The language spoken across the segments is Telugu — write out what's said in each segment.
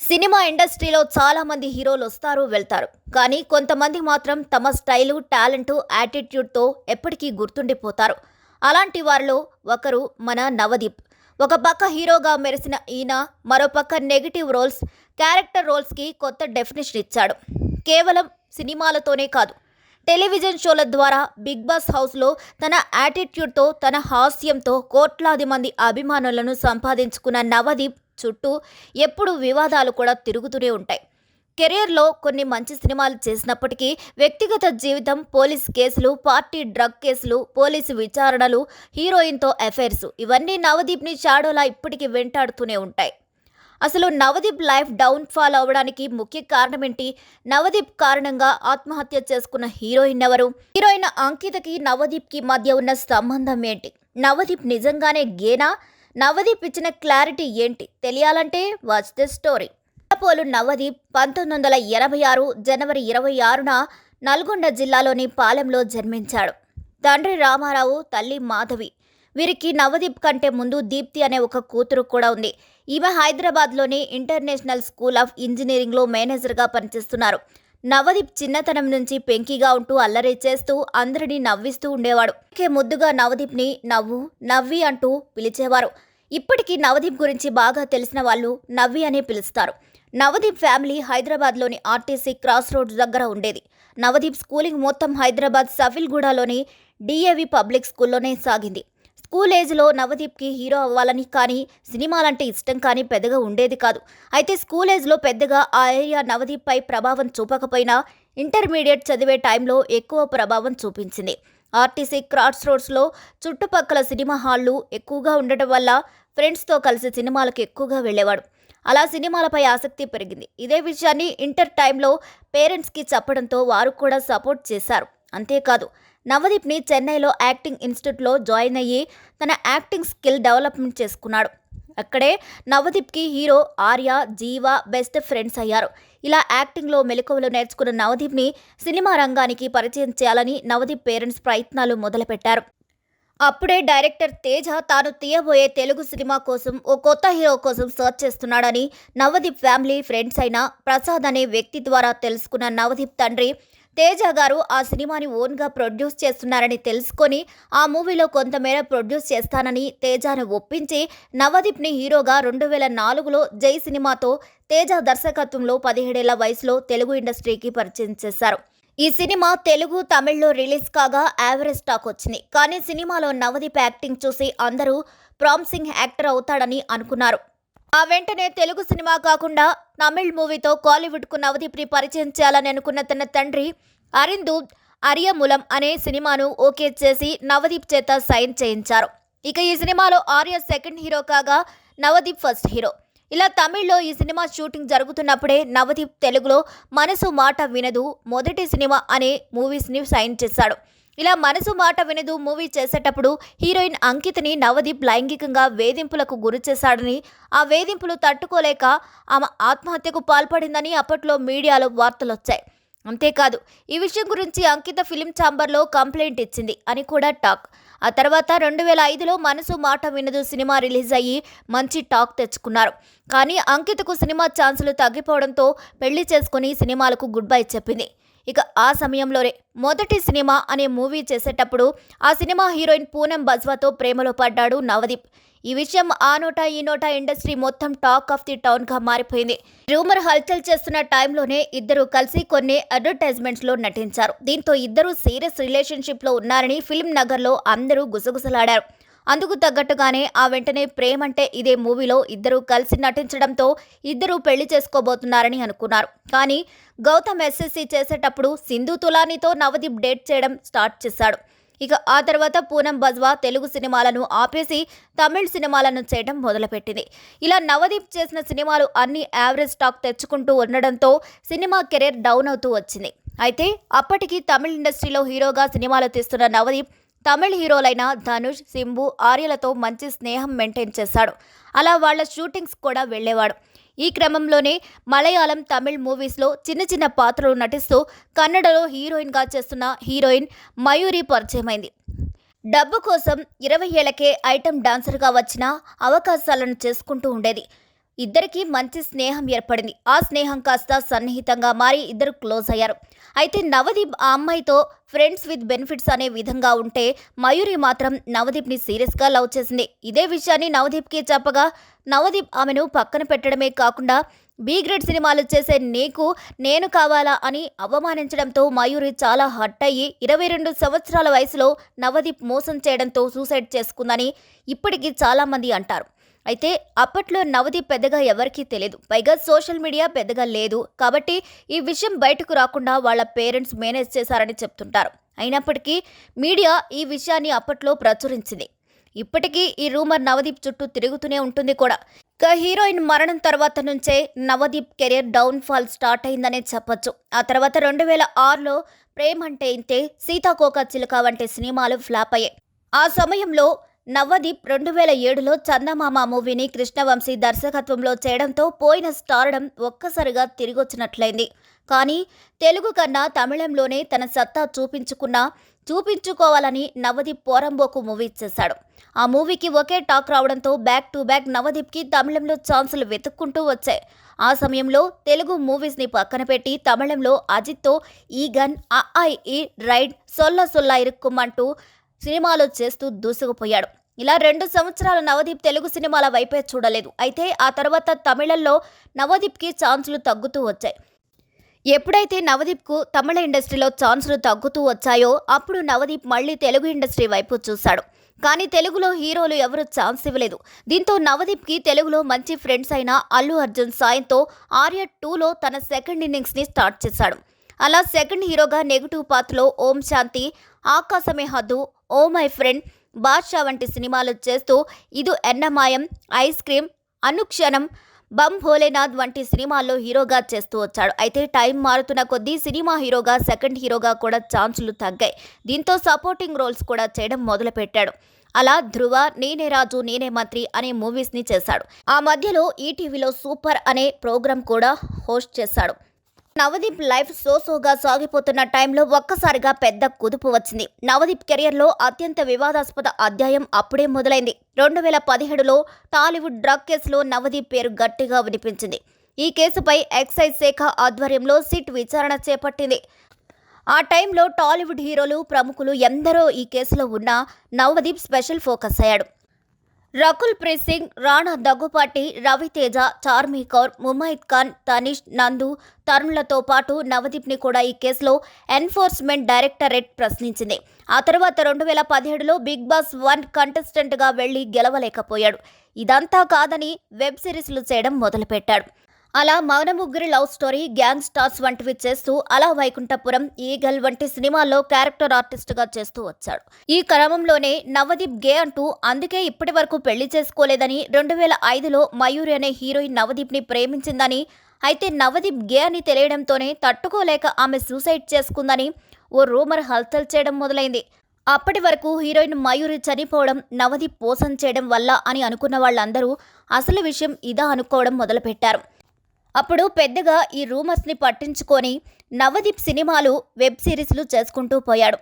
సినిమా ఇండస్ట్రీలో చాలా మంది హీరోలు వస్తారు వెళ్తారు. కానీ కొంతమంది మాత్రం తమ స్టైలు, టాలెంట్, యాటిట్యూడ్తో ఎప్పటికీ గుర్తుండిపోతారు. అలాంటి వారిలో ఒకరు మన నవదీప్. ఒక పక్క హీరోగా మెరిసిన ఈయన మరోపక్క నెగిటివ్ రోల్స్, క్యారెక్టర్ రోల్స్కి కొత్త డెఫినేషన్ ఇచ్చాడు. కేవలం సినిమాలతోనే కాదు, టెలివిజన్ షోల ద్వారా బిగ్ బాస్ హౌస్లో తన యాటిట్యూడ్తో, తన హాస్యంతో కోట్లాది మంది అభిమానులను సంపాదించుకున్న నవదీప్ చుట్టూ ఎప్పుడు వివాదాలు కూడా తిరుగుతూనే ఉంటాయి. కెరీర్లో కొన్ని మంచి సినిమాలు చేసినప్పటికీ వ్యక్తిగత జీవితం, పోలీస్ కేసులు, పార్టీ డ్రగ్ కేసులు, పోలీసు విచారణలు, హీరోయిన్తో అఫైర్స్ ఇవన్నీ నవదీప్ని షాడోలా ఇప్పటికీ వెంటాడుతూనే ఉంటాయి. అసలు నవదీప్ లైఫ్ డౌన్ ఫాల్ అవ్వడానికి ముఖ్య కారణం ఏంటి? నవదీప్ కారణంగా ఆత్మహత్య చేసుకున్న హీరోయిన్ ఎవరు? హీరోయిన్ అంకితకి నవదీప్కి మధ్య ఉన్న సంబంధం ఏంటి? నవదీప్ నిజంగానే గేనా? నవదీప్ ఇచ్చిన క్లారిటీ ఏంటి? తెలియాలంటే watch the story. Polu Navdeep 1986 జనవరి 26న నల్గొండ జిల్లాలోని పాలెంలో జన్మించాడు. తండ్రి రామారావు, తల్లి మాధవి. వీరికి నవదీప్ కంటే ముందు దీప్తి అనే ఒక కూతురు కూడా ఉంది. ఈమె హైదరాబాద్లోని ఇంటర్నేషనల్ స్కూల్ ఆఫ్ ఇంజనీరింగ్లో మేనేజర్గా పనిచేస్తున్నారు. నవదీప్ చిన్నతనం నుంచి పెంకిగా ఉంటూ అల్లరి చేస్తూ అందరినీ నవ్విస్తూ ఉండేవాడు. ముద్దుగా నవదీప్ని నవ్వి అంటూ పిలిచేవారు. ఇప్పటికీ నవదీప్ గురించి బాగా తెలిసిన వాళ్ళు నవ్వి అనే పిలుస్తారు. నవదీప్ ఫ్యామిలీ హైదరాబాద్లోని ఆర్టీసీ క్రాస్ రోడ్స్ దగ్గర ఉండేది. నవదీప్ స్కూలింగ్ మొత్తం హైదరాబాద్ సఫిల్గూడలోని డిఏవి పబ్లిక్ స్కూల్లోనే సాగింది. స్కూల్ ఏజ్లో నవదీప్కి హీరో అవ్వాలని కానీ, సినిమాలంటే ఇష్టం కానీ పెద్దగా ఉండేది కాదు. అయితే స్కూల్ ఏజ్లో పెద్దగా ఆ ఏరియా నవదీప్పై ప్రభావం చూపకపోయినా ఇంటర్మీడియట్ చదివే టైంలో ఎక్కువ ప్రభావం చూపించింది. ఆర్టీసీ క్రాస్ రోడ్స్లో చుట్టుపక్కల సినిమా హాళ్లు ఎక్కువగా ఉండటం వల్ల ఫ్రెండ్స్తో కలిసి సినిమాలకు ఎక్కువగా వెళ్ళేవాడు. అలా సినిమాలపై ఆసక్తి పెరిగింది. ఇదే విషయాన్ని ఇంటర్ టైంలో పేరెంట్స్కి చెప్పడంతో వారు కూడా సపోర్ట్ చేశారు. అంతేకాదు, నవదీప్ని చెన్నైలో యాక్టింగ్ ఇన్స్టిట్యూట్లో జాయిన్ అయ్యి తన యాక్టింగ్ స్కిల్ డెవలప్మెంట్ చేసుకున్నాడు. అక్కడే నవదీప్కి హీరో ఆర్య, జీవ బెస్ట్ ఫ్రెండ్స్ అయ్యారు. ఇలా యాక్టింగ్లో మెలకువలు నేర్చుకున్న నవదీప్ని సినిమా రంగానికి పరిచయం చేయాలని నవదీప్ పేరెంట్స్ ప్రయత్నాలు మొదలుపెట్టారు. అప్పుడే డైరెక్టర్ తేజ తాను తీయబోయే తెలుగు సినిమా కోసం ఓ కొత్త హీరో కోసం సర్చ్ చేస్తున్నాడని నవదీప్ ఫ్యామిలీ ఫ్రెండ్స్ అయిన ప్రసాద్ అనే వ్యక్తి ద్వారా తెలుసుకున్న నవదీప్ తండ్రి తేజ గారు ఆ సినిమాని ఓన్గా ప్రొడ్యూస్ చేస్తున్నారని తెలుసుకొని ఆ మూవీలో కొంతమేర ప్రొడ్యూస్ చేస్తానని తేజను ఒప్పించి నవదీప్ని హీరోగా 2004లో జై సినిమాతో తేజ దర్శకత్వంలో 17 ఏళ్ల వయసులో తెలుగు ఇండస్ట్రీకి పరిచయం చేశారు. ఈ సినిమా తెలుగు, తమిళ్లో రిలీజ్ కాగా యావరేజ్ టాక్ వచ్చింది. కానీ సినిమాలో నవదీప్ యాక్టింగ్ చూసి అందరూ ప్రామిసింగ్ యాక్టర్ అవుతాడని అనుకున్నారు. ఆ వెంటనే తెలుగు సినిమా కాకుండా తమిళ్ మూవీతో కాలీవుడ్కు నవదీప్ని పరిచయం చేయాలని అనుకున్న తన తండ్రి అరిందు అరియములం అనే సినిమాను ఓకే చేసి నవదీప్ చేత సైన్ చేయించారు. ఇక ఈ సినిమాలో ఆర్య సెకండ్ హీరో కాగా నవదీప్ ఫస్ట్ హీరో. ఇలా తమిళ్లో ఈ సినిమా షూటింగ్ జరుగుతున్నప్పుడే నవదీప్ తెలుగులో మనసు మాట వినదు మొదటి సినిమా అనే మూవీస్ని సైన్ చేశాడు. ఇలా మనసు మాట వినదు మూవీ చేసేటప్పుడు హీరోయిన్ అంకితని నవదీప్ లైంగికంగా వేధింపులకు గురి చేశాడని, ఆ వేధింపులు తట్టుకోలేక ఆమె ఆత్మహత్యకు పాల్పడిందని అప్పట్లో మీడియాలో వార్తలొచ్చాయి. అంతేకాదు, ఈ విషయం గురించి అంకిత ఫిలిం ఛాంబర్లో కంప్లైంట్ ఇచ్చింది అని కూడా టాక్. ఆ తర్వాత 2005లో మనసు మాట వినదు సినిమా రిలీజ్ అయ్యి మంచి టాక్ తెచ్చుకున్నారు. కానీ అంకితకు సినిమా ఛాన్సులు తగ్గిపోవడంతో పెళ్లి చేసుకుని సినిమాలకు గుడ్ బై చెప్పింది. ఇక ఆ సమయంలోనే మొదటి సినిమా అనే మూవీ చేసేటప్పుడు ఆ సినిమా హీరోయిన్ పూనం బజ్వాతో ప్రేమలో పడ్డాడు నవదీప్. ఈ విషయం ఆ నోట ఈ నోట ఇండస్ట్రీ మొత్తం టాక్ ఆఫ్ ది టౌన్గా మారిపోయింది. రూమర్ హల్చల్ చేస్తున్న టైంలోనే ఇద్దరు కలిసి కొన్ని అడ్వర్టైజ్మెంట్స్లో నటించారు. దీంతో ఇద్దరు సీరియస్ రిలేషన్షిప్లో ఉన్నారని ఫిల్మ్ నగర్లో అందరూ గుసగుసలాడారు. అందుకు తగ్గట్టుగానే ఆ వెంటనే ప్రేమంటే ఇదే మూవీలో ఇద్దరు కలిసి నటించడంతో ఇద్దరు పెళ్లి చేసుకోబోతున్నారని అనుకున్నారు. కానీ గౌతమ్ ఎస్ఎస్సి చేసేటప్పుడు సింధు తులానితో నవదీప్ డేట్ చేయడం స్టార్ట్ చేశాడు. ఇక ఆ తర్వాత పూనం బజ్వా తెలుగు సినిమాలను ఆపేసి తమిళ్ సినిమాలను చేయడం మొదలుపెట్టింది. ఇలా నవదీప్ చేసిన సినిమాలు అన్ని యావరేజ్ టాక్ తెచ్చుకుంటూ ఉండడంతో సినిమా కెరీర్ డౌన్ అవుతూ వచ్చింది. అయితే అప్పటికి తమిళ్ ఇండస్ట్రీలో హీరోగా సినిమాలు తీస్తున్న నవదీప్ తమిళ్ హీరోలైన ధనుష్, సింబు, ఆర్యలతో మంచి స్నేహం మెయింటైన్ చేశాడు. అలా వాళ్ల షూటింగ్స్ కూడా వెళ్లేవాడు. ఈ క్రమంలోనే మలయాళం, తమిళ్ మూవీస్లో చిన్న చిన్న పాత్రలు నటిస్తూ కన్నడలో హీరోయిన్గా చేస్తున్న హీరోయిన్ మయూరి పరిచయమైంది. డబ్బు కోసం 20 ఏళ్లకే ఐటెం డాన్సర్గా వచ్చిన అవకాశాలను చేసుకుంటూ ఉండేది. ఇద్దరికీ మంచి స్నేహం ఏర్పడింది. ఆ స్నేహం కాస్త సన్నిహితంగా మారి ఇద్దరు క్లోజ్ అయ్యారు. అయితే నవదీప్ ఆ అమ్మాయితో ఫ్రెండ్స్ విత్ బెనిఫిట్స్ అనే విధంగా ఉంటే మయూరి మాత్రం నవదీప్ని సీరియస్గా లవ్ చేసింది. ఇదే విషయాన్ని నవదీప్కి చెప్పగా నవదీప్ ఆమెను పక్కన పెట్టడమే కాకుండా బి గ్రేడ్ సినిమాలు చేసే నీకు నేను కావాలా అని అవమానించడంతో మయూరి చాలా హర్ట్ అయ్యి 22 సంవత్సరాల వయసులో నవదీప్ మోసం చేయడంతో సూసైడ్ చేసుకుందని ఇప్పటికీ చాలామంది అంటారు. అయితే అప్పట్లో నవదీప్ పెద్దగా ఎవరికీ తెలియదు. పైగా సోషల్ మీడియా పెద్దగా లేదు. కాబట్టి ఈ విషయం బయటకు రాకుండా వాళ్ళ పేరెంట్స్ మేనేజ్ చేశారని చెప్తుంటారు. అయినప్పటికీ మీడియా ఈ విషయాన్ని అప్పట్లో ప్రచురించింది. ఇప్పటికీ ఈ రూమర్ నవదీప్ చుట్టూ తిరుగుతూనే ఉంటుంది కూడా. ఇక హీరోయిన్ మరణం తర్వాత నుంచే Navdeep career downfall start అయిందనే చెప్పొచ్చు. ఆ తర్వాత 2006లో ప్రేమంటే ఇంతే, సీతాకోక చిలుక వంటి సినిమాలు ఫ్లాప్ అయ్యాయి. ఆ సమయంలో నవదీప్ 2007లో చందమామ మూవీని కృష్ణవంశీ దర్శకత్వంలో చేయడంతో పోయిన స్టార్డం ఒక్కసారిగా తిరిగొచ్చినట్లయింది. కానీ తెలుగు కన్నా తమిళంలోనే తన సత్తా చూపించుకోవాలని నవదీప్ పోరంబోకు మూవీ చేశాడు. ఆ మూవీకి ఒకే టాక్ రావడంతో బ్యాక్ టు బ్యాక్ నవదీప్కి తమిళంలో ఛాన్సులు వెతుక్కుంటూ వచ్చాయి. ఆ సమయంలో తెలుగు మూవీస్ని పక్కన పెట్టి తమిళంలో అజిత్తో ఈగన్, అఐ రైడ్, సొల్ల సొల్ల ఇరుక్కుమంటూ సినిమాలు చేస్తూ దూసుకుపోయాడు. ఇలా 2 సంవత్సరాలు నవదీప్ తెలుగు సినిమాల వైపే చూడలేదు. అయితే ఆ తర్వాత తమిళంలో నవదీప్కి ఛాన్సులు తగ్గుతూ వచ్చాయి. ఎప్పుడైతే నవదీప్కు తమిళ ఇండస్ట్రీలో ఛాన్సులు తగ్గుతూ వచ్చాయో అప్పుడు నవదీప్ మళ్ళీ తెలుగు ఇండస్ట్రీ వైపు చూశాడు. కానీ తెలుగులో హీరోలు ఎవరు ఛాన్స్ ఇవ్వలేదు. దీంతో నవదీప్కి తెలుగులో మంచి ఫ్రెండ్స్ అయిన అల్లు అర్జున్ సాయంతో ఆర్య 2లో తన సెకండ్ ఇన్నింగ్స్ని స్టార్ట్ చేశాడు. అలా సెకండ్ హీరోగా నెగిటివ్ పాత్రలో ఓం శాంతి, ఆకాశమే హద్దు, ఓ మై ఫ్రెండ్, బాద్షా వంటి సినిమాలు చేస్తూ ఇదు ఎన్నమాయం, ఐస్ క్రీమ్, అనుక్షణం, బమ్ భోలేనాథ్ వంటి సినిమాల్లో హీరోగా చేస్తూ వచ్చాడు. అయితే టైం మారుతున్న కొద్దీ సినిమా హీరోగా, సెకండ్ హీరోగా కూడా ఛాన్సులు తగ్గాయి. దీంతో సపోర్టింగ్ రోల్స్ కూడా చేయడం మొదలుపెట్టాడు. అలా ధృవ, నేనే రాజు నేనే మంత్రి అనే మూవీస్ని చేశాడు. ఆ మధ్యలో ఈటీవీలో సూపర్ అనే ప్రోగ్రాం కూడా హోస్ట్ చేశాడు. నవదీప్ లైఫ్ సోగా సాగిపోతున్న టైంలో ఒక్కసారిగా పెద్ద కుదుపు వచ్చింది. నవదీప్ కెరియర్లో అత్యంత వివాదాస్పద అధ్యాయం అప్పుడే మొదలైంది. 2017లో టాలీవుడ్ డ్రగ్ కేసులో నవదీప్ పేరు గట్టిగా వినిపించింది. ఈ కేసుపై ఎక్సైజ్ శాఖ ఆధ్వర్యంలో సిట్ విచారణ చేపట్టింది. ఆ టైంలో టాలీవుడ్ హీరోలు, ప్రముఖులు ఎందరో ఈ కేసులో ఉన్న నవదీప్ స్పెషల్ ఫోకస్ అయ్యాడు. రకుల్ ప్రీత్ సింగ్, రాణా దగ్గుపాటి, రవితేజ, చార్మి కౌర్, ముమైత్ ఖాన్, తనిష్, నందు, తరుణ్లతో పాటు నవదీప్ని కూడా ఈ కేసులో ఎన్ఫోర్స్మెంట్ డైరెక్టరేట్ ప్రశ్నించింది. ఆ తర్వాత 2017లో బిగ్ బాస్ 1 కంటెస్టెంట్గా వెళ్లి గెలవలేకపోయాడు. ఇదంతా కాదని వెబ్ సిరీస్లు చేయడం మొదలుపెట్టాడు. అలా మౌనముగ్గురి లవ్ స్టోరీ, గ్యాంగ్ స్టార్స్ వంటివి చేస్తూ అలా వైకుంఠపురం, ఈగల్ వంటి సినిమాల్లో క్యారెక్టర్ ఆర్టిస్ట్గా చేస్తూ వచ్చాడు. ఈ క్రమంలోనే నవదీప్ గే అంటూ అందుకే ఇప్పటి వరకు పెళ్లి చేసుకోలేదని 2005లో మయూరి అనే హీరోయిన్ నవదీప్ని ప్రేమించిందని, అయితే నవదీప్ గే అని తెలియడంతోనే తట్టుకోలేక ఆమె సూసైడ్ చేసుకుందని ఓ రూమర్ హల్చల్ చేయడం మొదలైంది. అప్పటి వరకు హీరోయిన్ మయూరి చనిపోవడం నవదీప్ మోసం చేయడం వల్ల అని అనుకున్న వాళ్ళందరూ అసలు విషయం ఇదా అనుకోవడం మొదలుపెట్టారు. అప్పుడు పెద్దగా ఈ రూమర్స్ని పట్టించుకొని నవదీప్ సినిమాలు, వెబ్ సిరీస్లు చేసుకుంటూ పోయాడు.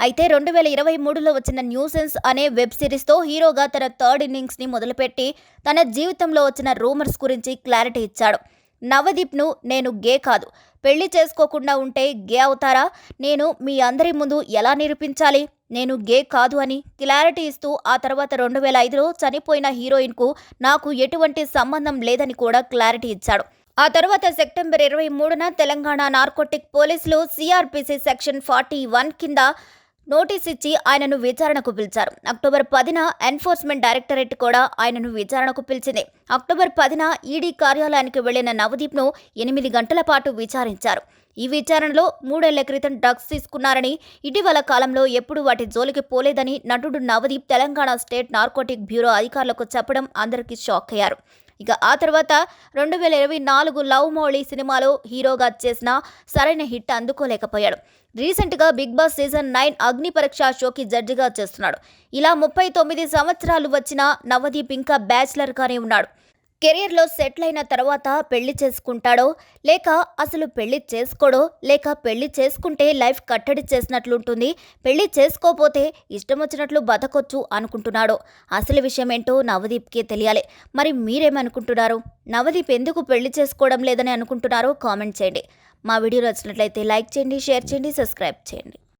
అయితే 2023లో వచ్చిన న్యూసెన్స్ అనే వెబ్ సిరీస్తో హీరోగా తన థర్డ్ ఇన్నింగ్స్ని మొదలుపెట్టి తన జీవితంలో వచ్చిన రూమర్స్ గురించి క్లారిటీ ఇచ్చాడు. నవదీప్ను నేను గే కాదు, పెళ్లి చేసుకోకుండా ఉంటే గే అవుతారా, నేను మీ అందరి ముందు ఎలా నిరూపించాలి, నేను గే కాదు అని క్లారిటీ ఇస్తూ ఆ తర్వాత 2005లో చనిపోయిన హీరోయిన్కు నాకు ఎటువంటి సంబంధం లేదని కూడా క్లారిటీ ఇచ్చాడు. ఆ తర్వాత సెప్టెంబర్ 23న తెలంగాణ నార్కోటిక్ పోలీసులు సిఆర్పిసి సెక్షన్ 41 కింద నోటీస్ ఇచ్చి ఆయనను విచారణకు పిలిచారు. అక్టోబర్ 10న ఎన్ఫోర్స్మెంట్ డైరెక్టరేట్ కూడా ఆయనను విచారణకు పిలిచింది. అక్టోబర్ 10న ఈడీ కార్యాలయానికి వెళ్లిన నవదీప్ను 8 గంటల పాటు విచారించారు. ఈ విచారణలో 3 ఏళ్ల క్రితం డ్రగ్స్ తీసుకున్నారని, ఇటీవల కాలంలో ఎప్పుడూ వాటి జోలికి పోలేదని నటుడు Navdeep Telangana state narcotic bureau అధికారులకు చెప్పడం అందరికీ షాక్ అయ్యారు. ఇక ఆ తర్వాత 2024 లవ్ మౌళి సినిమాలో హీరోగా చేసిన సరైన హిట్ అందుకోలేకపోయాడు. రీసెంట్గా బిగ్ బాస్ సీజన్ 9 అగ్ని పరీక్ష షోకి జడ్జిగా చేస్తున్నాడు. ఇలా 39 సంవత్సరాలు వచ్చిన నవదీప్ ఇంకా బ్యాచిలర్గానే ఉన్నాడు. కెరియర్లో సెటిల్ అయిన తర్వాత పెళ్లి చేసుకుంటాడో లేక అసలు పెళ్లి చేసుకోడో లేక పెళ్లి చేసుకుంటే లైఫ్ కట్టడి చేసినట్లుంటుంది, పెళ్లి చేసుకోపోతే ఇష్టం వచ్చినట్లు బతకొచ్చు అనుకుంటున్నాడో అసలు విషయం ఏంటో నవదీప్కే తెలియాలి. మరి మీరేమనుకుంటున్నారు? నవదీప్ ఎందుకు పెళ్లి చేసుకోవడం లేదని అనుకుంటున్నారో కామెంట్ చేయండి. మా వీడియో నచ్చినట్లయితే లైక్ చేయండి, షేర్ చేయండి, సబ్స్క్రైబ్ చేయండి.